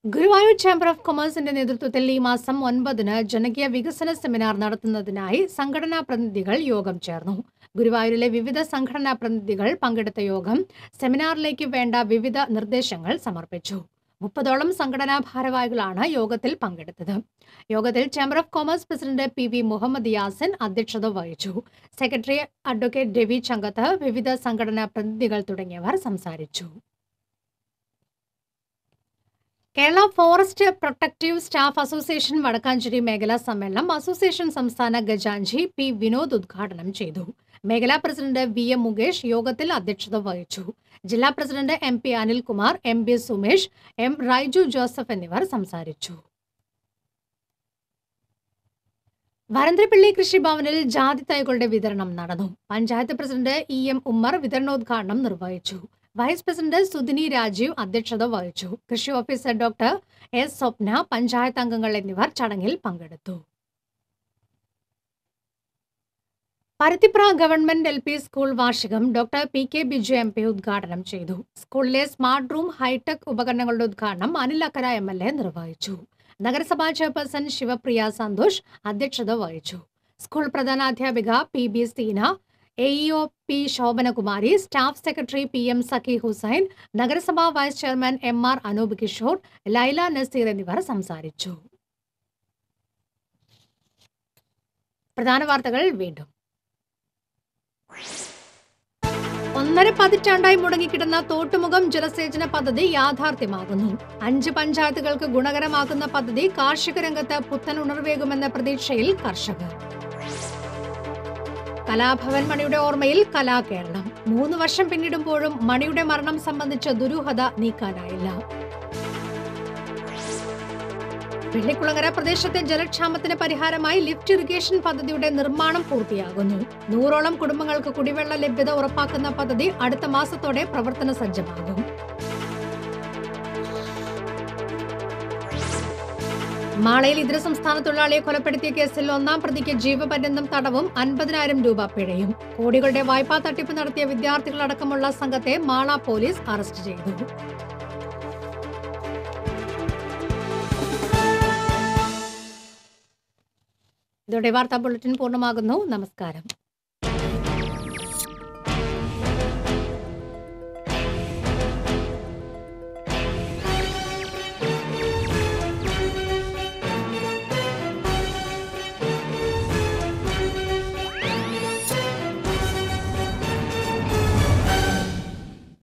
ഗുരുവായൂർ ചേംബർ ഓഫ് കൊമേഴ്സിന്റെ നേതൃത്വത്തിൽ ഈ മാസം 9-ന് ജനകീയ വികസന സെമിനാർ നടത്തുന്നതിനായി സംഘടനാ പ്രതിനിധികൾ യോഗം ചേർന്നു. ഗുരുവായൂരിലെ വിവിധ സംഘടനാ പ്രതിനിധികൾ പങ്കെടുത്ത യോഗം സെമിനാറിലേക്ക് വേണ്ട വിവിധ നിർദ്ദേശങ്ങൾ സമർപ്പിച്ചു. 30ഓളം സംഘടനാ ഭാരവാഹികളാണ് യോഗത്തിൽ പങ്കെടുത്തത്. യോഗത്തിൽ chamber of commerce president PV Muhammad Yasin അധ്യക്ഷത വഹിച്ചു. സെക്രട്ടറി അഡ്വക്കേറ്റ് രവി ചങ്കത്ത്, വിവിധ സംഘടനാ പ്രതിനിധികൾ തുടങ്ങിയവർ സംസാരിച്ചു. Kerala forest protective staff association Vadakkanchery മേഖലാ സമ്മേളനം അസോസിയേഷൻ സംസ്ഥാന ഖജാൻജി P വിനോദ് ഉദ്ഘാടനം ചെയ്തു. മേഖലാ പ്രസിഡന്റ് VM മുകേഷ് യോഗത്തിൽ അധ്യക്ഷത വഹിച്ചു. ജില്ലാ president MP Anilkumar, MB Sumesh, M Raiju Joseph എന്നിവർ സംസാരിച്ചു. വരന്തരപ്പള്ളി കൃഷിഭവനിൽ ജാതി തൈകളുടെ വിതരണം നടന്നു. പഞ്ചായത്ത് പ്രസിഡന്റ് EM ഉമ്മർ വിതരണോദ്ഘാടനം നിർവഹിച്ചു. വൈസ് പ്രസിഡന്റ് സുദിനി രാജീവ് അധ്യക്ഷത വഹിച്ചു. കൃഷി ഓഫീസർ ഡോക്ടർ S സ്വപ്ന, പഞ്ചായത്ത് അംഗങ്ങൾ എന്നിവർ ചടങ്ങിൽ പങ്കെടുത്തു. പരുത്തിപ്ര ഗവൺമെന്റ് LP സ്കൂൾ വാർഷികം ഡോക്ടർ PK ബിജു MP ഉദ്ഘാടനം ചെയ്തു. സ്കൂളിലെ സ്മാർട്ട് റൂം, ഹൈടെക് ഉപകരണങ്ങളുടെ ഉദ്ഘാടനം അനിൽ അക്കര MLA നിർവഹിച്ചു. നഗരസഭാ ചെയർപേഴ്സൺ ശിവപ്രിയ സന്തോഷ് അധ്യക്ഷത വഹിച്ചു. സ്കൂൾ പ്രധാനാധ്യാപിക PB Seena, AEO P Shobhanakumari, staff secretary PM Sakhi Hussain, നഗരസഭാ vice chairman MR Anoop Kishore, Laila Nazeer എന്നിവർ സംസാരിച്ചു. പ്രധാന വാർത്തകൾ വീണ്ടും. 1.5 പതിറ്റാണ്ടായി മുടങ്ങിക്കിടന്ന തോട്ടുമുഖം ജലസേചന പദ്ധതി യാഥാർത്ഥ്യമാകുന്നു. 5 പഞ്ചായത്തുകൾക്ക് ഗുണകരമാകുന്ന പദ്ധതി കാർഷിക രംഗത്ത് പുത്തൻ ഉണർവേകുമെന്ന പ്രതീക്ഷയിൽ കർഷകർ. കലാഭവൻ മണിയുടെ ഓർമ്മയിൽ കലാകേരളം. 3 വർഷം പിന്നിടുമ്പോഴും മണിയുടെ മരണം സംബന്ധിച്ച ദുരൂഹത നീക്കാനായില്ല. വെള്ളിക്കുളങ്ങര പ്രദേശത്തെ ജലക്ഷാമത്തിന് പരിഹാരമായി ലിഫ്റ്റ് ഇറിഗേഷൻ പദ്ധതിയുടെ നിർമ്മാണം പൂർത്തിയാകുന്നു. 100ഓളം കുടുംബങ്ങൾക്ക് കുടിവെള്ള ലഭ്യത ഉറപ്പാക്കുന്ന പദ്ധതി അടുത്ത മാസത്തോടെ പ്രവർത്തന സജ്ജമാകും. മാളയിൽ ഇതര സംസ്ഥാന തൊഴിലാളിയെ കൊലപ്പെടുത്തിയ കേസിൽ 1-ാം പ്രതിക്ക് ജീവപര്യന്തം തടവും 50,000 രൂപ പിഴയും. കോടികളുടെ വായ്പാ തട്ടിപ്പ് നടത്തിയ വിദ്യാർത്ഥികളടക്കമുള്ള സംഘത്തെ മാള പോലീസ് അറസ്റ്റ് ചെയ്തു. ഇതോടെ വാർത്താ ബുള്ളറ്റിൻ പൂർണ്ണമാകുന്നു. നമസ്കാരം.